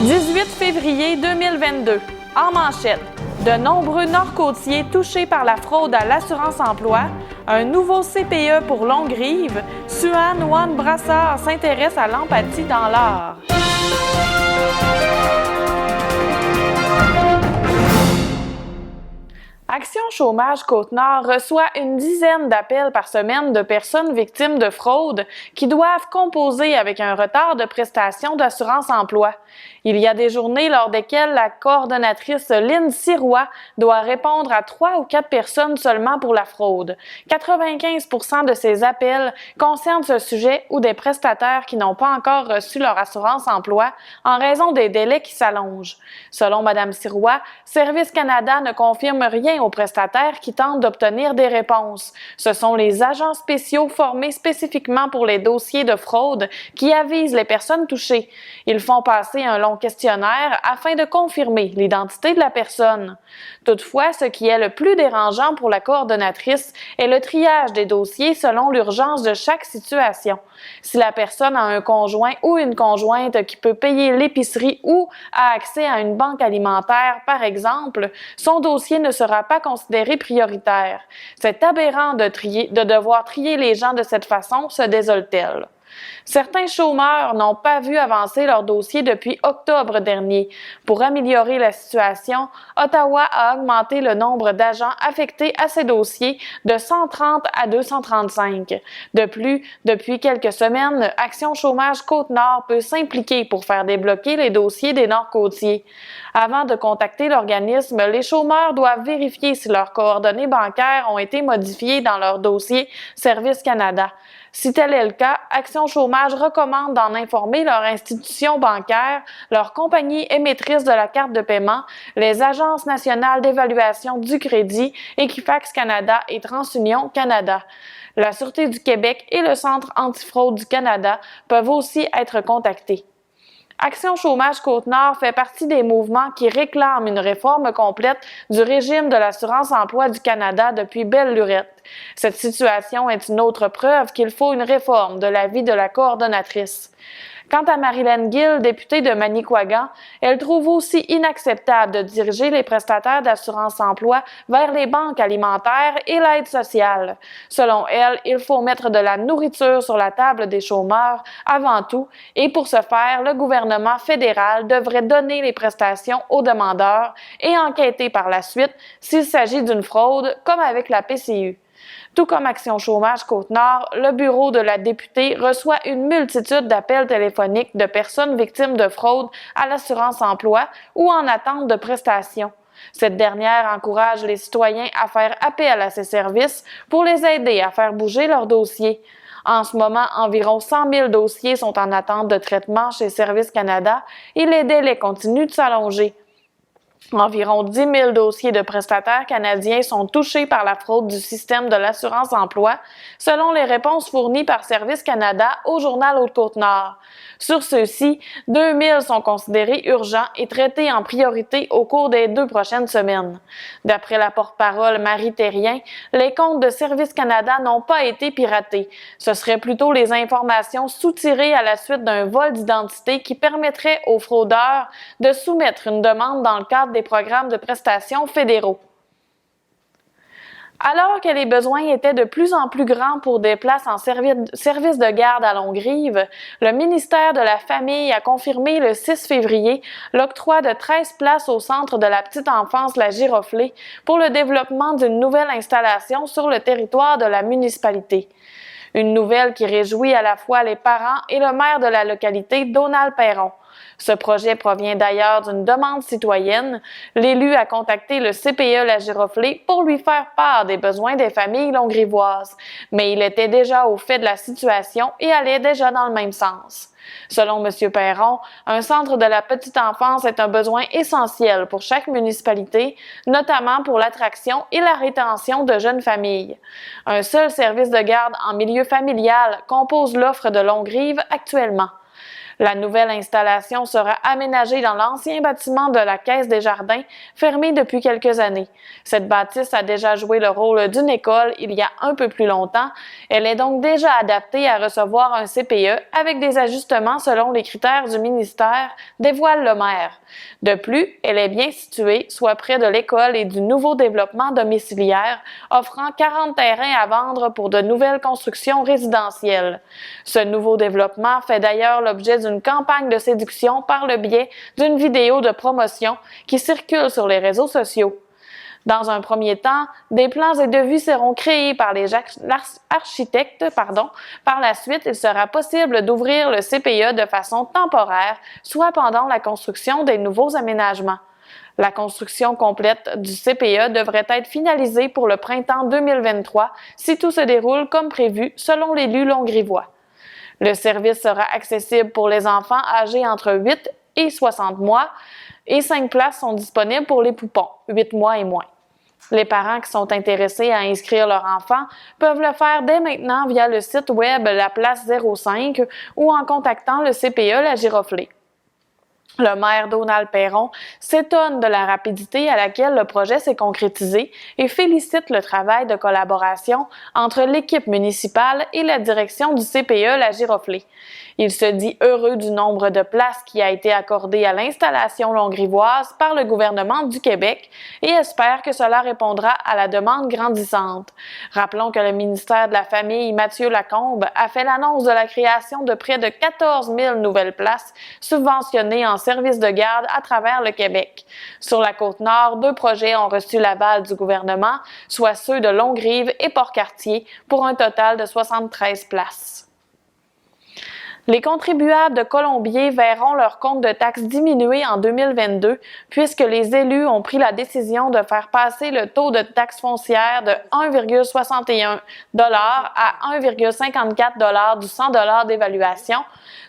18 février 2022. En manchette, de nombreux nord-côtiers touchés par la fraude à l'assurance-emploi, un nouveau CPE pour Longue-Rive, Suan Brassard s'intéresse à l'empathie dans l'art. Action Chômage Côte-Nord reçoit une dizaine d'appels par semaine de personnes victimes de fraude qui doivent composer avec un retard de prestation d'assurance-emploi. Il y a des journées lors desquelles la coordonnatrice Lynne Sirois doit répondre à 3 ou 4 personnes seulement pour la fraude. 95% de ces appels concernent ce sujet ou des prestataires qui n'ont pas encore reçu leur assurance-emploi en raison des délais qui s'allongent. Selon Mme Sirois, Service Canada ne confirme rien aux prestataires qui tentent d'obtenir des réponses. Ce sont les agents spéciaux formés spécifiquement pour les dossiers de fraude qui avisent les personnes touchées. Ils font passer un long questionnaire afin de confirmer l'identité de la personne. Toutefois, ce qui est le plus dérangeant pour la coordonnatrice est le triage des dossiers selon l'urgence de chaque situation. Si la personne a un conjoint ou une conjointe qui peut payer l'épicerie ou a accès à une banque alimentaire, par exemple, son dossier ne sera pas considéré prioritaire. C'est aberrant de devoir trier les gens de cette façon, se désole-t-elle. Certains chômeurs n'ont pas vu avancer leur dossier depuis octobre dernier. Pour améliorer la situation, Ottawa a augmenté le nombre d'agents affectés à ces dossiers de 130 à 235. De plus, depuis quelques semaines, Action Chômage Côte-Nord peut s'impliquer pour faire débloquer les dossiers des Nord-Côtiers. Avant de contacter l'organisme, les chômeurs doivent vérifier si leurs coordonnées bancaires ont été modifiées dans leur dossier Service Canada. Si tel est le cas, Action Chômage recommande d'en informer leur institution bancaire, leur compagnie émettrice de la carte de paiement, les agences nationales d'évaluation du crédit, Equifax Canada et TransUnion Canada. La Sûreté du Québec et le Centre antifraude du Canada peuvent aussi être contactés. Action Chômage Côte-Nord fait partie des mouvements qui réclament une réforme complète du régime de l'assurance-emploi du Canada depuis belle lurette. Cette situation est une autre preuve qu'il faut une réforme de l'avis de la coordonnatrice. Quant à Marilyn Gill, députée de Manicouagan, elle trouve aussi inacceptable de diriger les prestataires d'assurance-emploi vers les banques alimentaires et l'aide sociale. Selon elle, il faut mettre de la nourriture sur la table des chômeurs avant tout, et pour ce faire, le gouvernement fédéral devrait donner les prestations aux demandeurs et enquêter par la suite s'il s'agit d'une fraude, comme avec la PCU. Tout comme Action Chômage Côte-Nord, le bureau de la députée reçoit une multitude d'appels téléphoniques de personnes victimes de fraude à l'assurance-emploi ou en attente de prestations. Cette dernière encourage les citoyens à faire appel à ces services pour les aider à faire bouger leurs dossiers. En ce moment, environ 100 000 dossiers sont en attente de traitement chez Service Canada et les délais continuent de s'allonger. Environ 10 000 dossiers de prestataires canadiens sont touchés par la fraude du système de l'assurance-emploi, selon les réponses fournies par Service Canada au Journal Haute-Côte-Nord. Sur ceux-ci, 2 000 sont considérés urgents et traités en priorité au cours des 2 prochaines semaines. D'après la porte-parole Marie Thérien, les comptes de Service Canada n'ont pas été piratés. Ce seraient plutôt les informations soutirées à la suite d'un vol d'identité qui permettrait aux fraudeurs de soumettre une demande dans le cadre des programmes de prestations fédéraux. Alors que les besoins étaient de plus en plus grands pour des places en service de garde à Longue-Rive, le ministère de la Famille a confirmé le 6 février l'octroi de 13 places au Centre de la petite enfance La Giroflée pour le développement d'une nouvelle installation sur le territoire de la municipalité. Une nouvelle qui réjouit à la fois les parents et le maire de la localité, Donald Perron. Ce projet provient d'ailleurs d'une demande citoyenne. L'élu a contacté le CPE La Giroflée pour lui faire part des besoins des familles longrivoises, mais il était déjà au fait de la situation et allait déjà dans le même sens. Selon M. Perron, un centre de la petite enfance est un besoin essentiel pour chaque municipalité, notamment pour l'attraction et la rétention de jeunes familles. Un seul service de garde en milieu familial compose l'offre de Longue-Rive actuellement. La nouvelle installation sera aménagée dans l'ancien bâtiment de la Caisse des Jardins, fermé depuis quelques années. Cette bâtisse a déjà joué le rôle d'une école il y a un peu plus longtemps. Elle est donc déjà adaptée à recevoir un CPE avec des ajustements selon les critères du ministère, dévoile le maire. De plus, elle est bien située, soit près de l'école et du nouveau développement domiciliaire, offrant 40 terrains à vendre pour de nouvelles constructions résidentielles. Ce nouveau développement fait d'ailleurs l'objet d'une campagne de séduction par le biais d'une vidéo de promotion qui circule sur les réseaux sociaux. Dans un premier temps, des plans et devis seront créés par les architectes. Par la suite, il sera possible d'ouvrir le CPE de façon temporaire, soit pendant la construction des nouveaux aménagements. La construction complète du CPE devrait être finalisée pour le printemps 2023 si tout se déroule comme prévu, selon l'élu longrivois. Le service sera accessible pour les enfants âgés entre 8 et 60 mois et 5 places sont disponibles pour les poupons, 8 mois et moins. Les parents qui sont intéressés à inscrire leur enfant peuvent le faire dès maintenant via le site web La Place 05 ou en contactant le CPE La Giroflée. Le maire Donald Perron s'étonne de la rapidité à laquelle le projet s'est concrétisé et félicite le travail de collaboration entre l'équipe municipale et la direction du CPE La Giroflée. Il se dit heureux du nombre de places qui a été accordé à l'installation longrivoise par le gouvernement du Québec et espère que cela répondra à la demande grandissante. Rappelons que le ministère de la Famille, Mathieu Lacombe, a fait l'annonce de la création de près de 14 000 nouvelles places subventionnées en services de garde à travers le Québec. Sur la Côte-Nord, 2 projets ont reçu l'aval du gouvernement, soit ceux de Longrive et Port-Cartier, pour un total de 73 places. Les contribuables de Colombier verront leur compte de taxes diminuer en 2022 puisque les élus ont pris la décision de faire passer le taux de taxe foncière de 1,61 $ à 1,54 $ du 100 $ d'évaluation,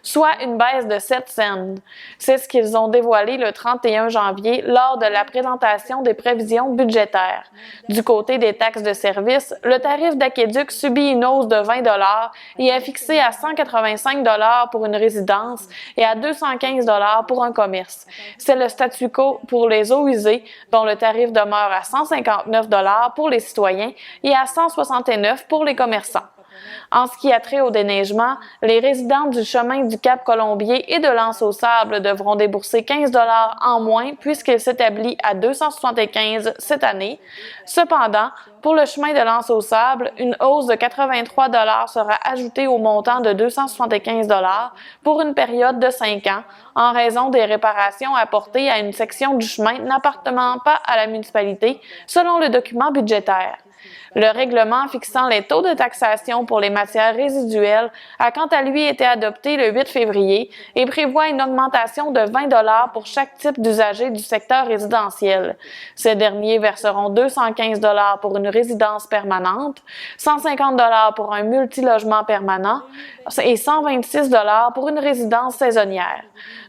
soit une baisse de 7 cents. C'est ce qu'ils ont dévoilé le 31 janvier lors de la présentation des prévisions budgétaires. Du côté des taxes de service, le tarif d'aquéduc subit une hausse de 20 $ et est fixé à 185 $ pour une résidence et à 215 $ pour un commerce. C'est le statu quo pour les eaux usées, dont le tarif demeure à 159 $ pour les citoyens et à 169 $ pour les commerçants. En ce qui a trait au déneigement, les résidents du chemin du Cap Colombier et de l'Anse aux Sables devront débourser 15 $ en moins puisqu'il s'établit à 275 $ cette année. Cependant, pour le chemin de l'Anse aux Sables, une hausse de 83 $ sera ajoutée au montant de 275 $ pour une période de 5 ans en raison des réparations apportées à une section du chemin n'appartenant pas à la municipalité, selon le document budgétaire. Le règlement fixant les taux de taxation pour les matières résiduelles a quant à lui été adopté le 8 février et prévoit une augmentation de 20 $ pour chaque type d'usager du secteur résidentiel. Ces derniers verseront 215 $ pour une résidence permanente, 150 $ pour un multilogement permanent et 126 $ pour une résidence saisonnière.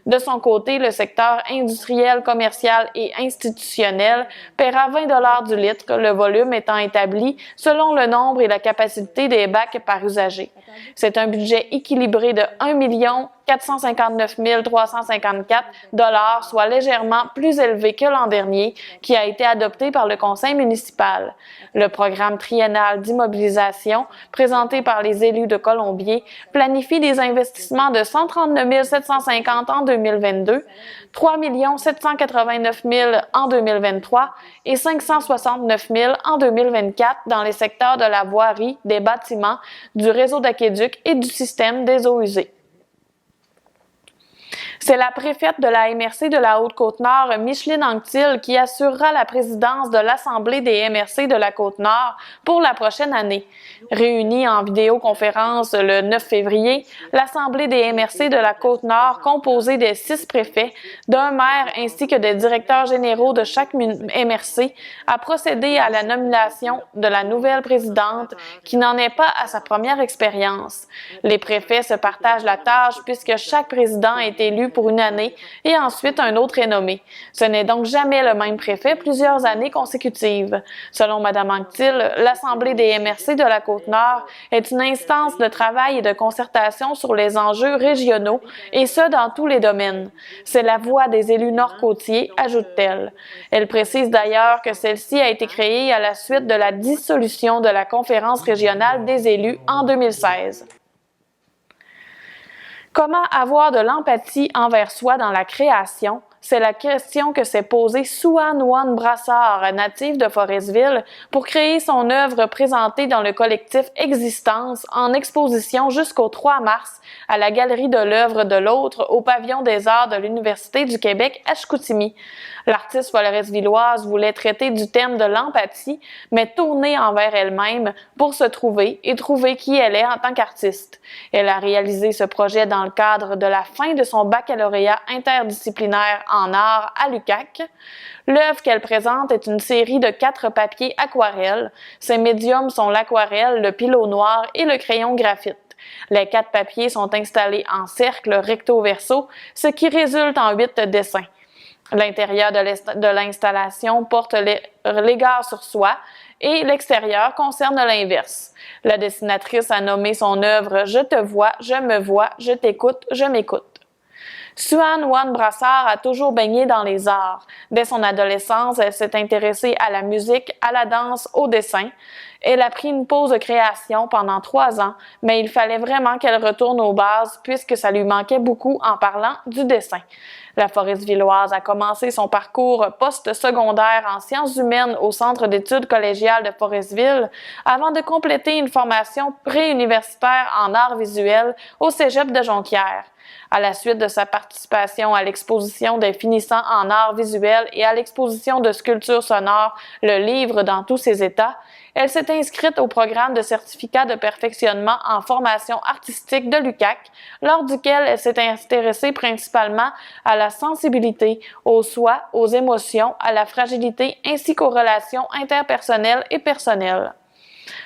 De son côté, le secteur industriel, commercial et institutionnel paiera 20 $ du litre, le volume étant établi selon le nombre et la capacité des bacs par usager. C'est un budget équilibré de 1 459 354 $, soit légèrement plus élevé que l'an dernier, qui a été adopté par le conseil municipal. Le programme triennal d'immobilisation, présenté par les élus de Colombier, planifie des investissements de 139 750 en 2022, 3 789 000 en 2023 et 569 000 en 2024 dans les secteurs de la voirie, des bâtiments, du réseau d'aquéduc et du système des eaux usées. C'est la préfète de la MRC de la Haute-Côte-Nord, Micheline Anctil, qui assurera la présidence de l'Assemblée des MRC de la Côte-Nord pour la prochaine année. Réunie en vidéoconférence le 9 février, l'Assemblée des MRC de la Côte-Nord, composée des 6 préfets, d'un maire ainsi que des directeurs généraux de chaque MRC, a procédé à la nomination de la nouvelle présidente qui n'en est pas à sa première expérience. Les préfets se partagent la tâche puisque chaque président est élu pour une année et ensuite un autre est nommé. Ce n'est donc jamais le même préfet plusieurs années consécutives. Selon Mme Anctil, l'Assemblée des MRC de la Côte-Nord est une instance de travail et de concertation sur les enjeux régionaux et ce dans tous les domaines. C'est la voix des élus nord-côtiers, ajoute-t-elle. Elle précise d'ailleurs que celle-ci a été créée à la suite de la dissolution de la Conférence régionale des élus en 2016. Comment avoir de l'empathie envers soi dans la création? C'est la question que s'est posée Sue-Ann Wan Brassard, native de Forestville, pour créer son œuvre présentée dans le collectif Existence en exposition jusqu'au 3 mars à la Galerie de l'œuvre de l'autre au Pavillon des Arts de l'Université du Québec à Chicoutimi. L'artiste foresvilloise voulait traiter du thème de l'empathie, mais tourner envers elle-même pour se trouver et trouver qui elle est en tant qu'artiste. Elle a réalisé ce projet dans le cadre de la fin de son baccalauréat interdisciplinaire en art à l'UQAC. L'œuvre qu'elle présente est une série de 4 papiers aquarelles. Ses médiums sont l'aquarelle, le pilot noir et le crayon graphite. Les 4 papiers sont installés en cercle recto-verso, ce qui résulte en 8 dessins. L'intérieur de l'installation porte l'égard sur soi et l'extérieur concerne l'inverse. La dessinatrice a nommé son œuvre « Je te vois, je me vois, je t'écoute, je m'écoute ». Sue-Ann Wan Brassard a toujours baigné dans les arts. Dès son adolescence, elle s'est intéressée à la musique, à la danse, au dessin. Elle a pris une pause de création pendant 3 ans, mais il fallait vraiment qu'elle retourne aux bases puisque ça lui manquait beaucoup en parlant du dessin. La Foresvilloise a commencé son parcours post-secondaire en sciences humaines au Centre d'études collégiales de Forestville avant de compléter une formation préuniversitaire en arts visuels au Cégep de Jonquière. À la suite de sa participation à l'exposition des finissants en arts visuels et à l'exposition de sculptures sonores « Le livre dans tous ses états », elle s'est inscrite au programme de certificat de perfectionnement en formation artistique de l'UQAC, lors duquel elle s'est intéressée principalement à la sensibilité, au soi, aux émotions, à la fragilité ainsi qu'aux relations interpersonnelles et personnelles.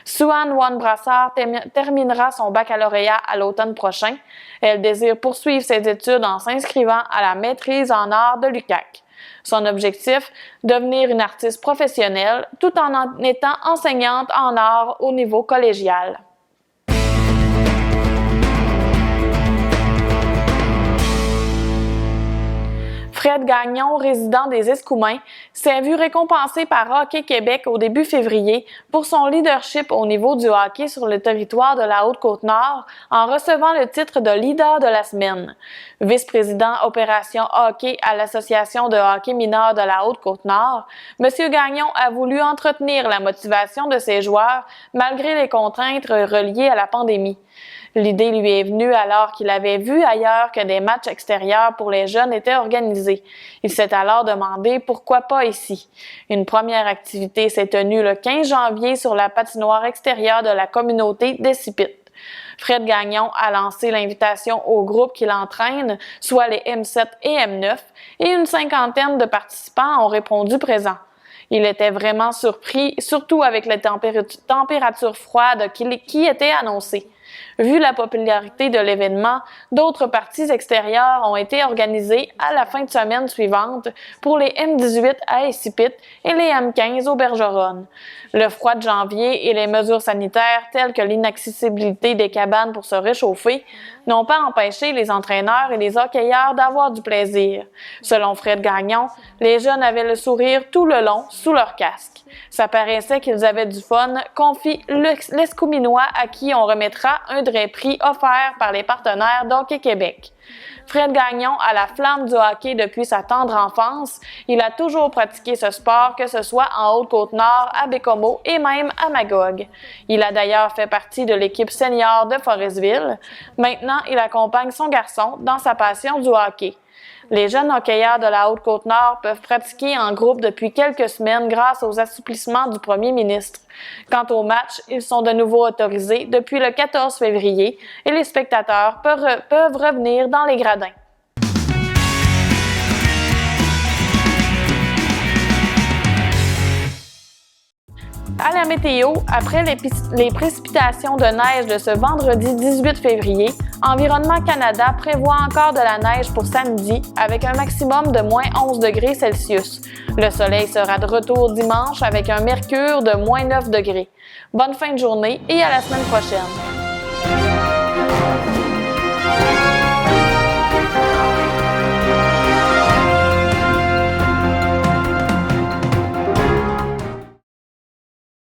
Sue-Ann Wan Brassard terminera son baccalauréat à l'automne prochain. Elle désire poursuivre ses études en s'inscrivant à la maîtrise en art de l'UQAC. Son objectif, devenir une artiste professionnelle tout en étant enseignante en art au niveau collégial. Fred Gagnon, résident des Escoumins, s'est vu récompensé par Hockey Québec au début février pour son leadership au niveau du hockey sur le territoire de la Haute-Côte-Nord en recevant le titre de leader de la semaine. Vice-président opération hockey à l'Association de hockey mineur de la Haute-Côte-Nord, M. Gagnon a voulu entretenir la motivation de ses joueurs malgré les contraintes reliées à la pandémie. L'idée lui est venue alors qu'il avait vu ailleurs que des matchs extérieurs pour les jeunes étaient organisés. Il s'est alors demandé pourquoi pas ici. Une première activité s'est tenue le 15 janvier sur la patinoire extérieure de la communauté d'Escipit. Fred Gagnon a lancé l'invitation au groupe qui l'entraîne, soit les M7 et M9, et une 50aine de participants ont répondu présents. Il était vraiment surpris, surtout avec les températures froides qui étaient annoncées. Vu la popularité de l'événement, d'autres parties extérieures ont été organisées à la fin de semaine suivante pour les M18 à Escipit et les M15 au Bergeronne. Le froid de janvier et les mesures sanitaires telles que l'inaccessibilité des cabanes pour se réchauffer n'ont pas empêché les entraîneurs et les hockeyeurs d'avoir du plaisir. Selon Fred Gagnon, les jeunes avaient le sourire tout le long sous leur casque. Ça paraissait qu'ils avaient du fun, confie l'Escouminois à qui on remettra un des prix offert par les partenaires d'Hockey Québec. Fred Gagnon a la flamme du hockey depuis sa tendre enfance. Il a toujours pratiqué ce sport, que ce soit en Haute-Côte-Nord, à Bécomo et même à Magog. Il a d'ailleurs fait partie de l'équipe senior de Forestville. Maintenant, il accompagne son garçon dans sa passion du hockey. Les jeunes hockeyeurs de la Haute-Côte-Nord peuvent pratiquer en groupe depuis quelques semaines grâce aux assouplissements du premier ministre. Quant aux matchs, ils sont de nouveau autorisés depuis le 14 février et les spectateurs peuvent revenir dans les gradins. À la météo, après les précipitations de neige de ce vendredi 18 février, Environnement Canada prévoit encore de la neige pour samedi avec un maximum de moins 11 degrés Celsius. Le soleil sera de retour dimanche avec un mercure de moins 9 degrés. Bonne fin de journée et à la semaine prochaine!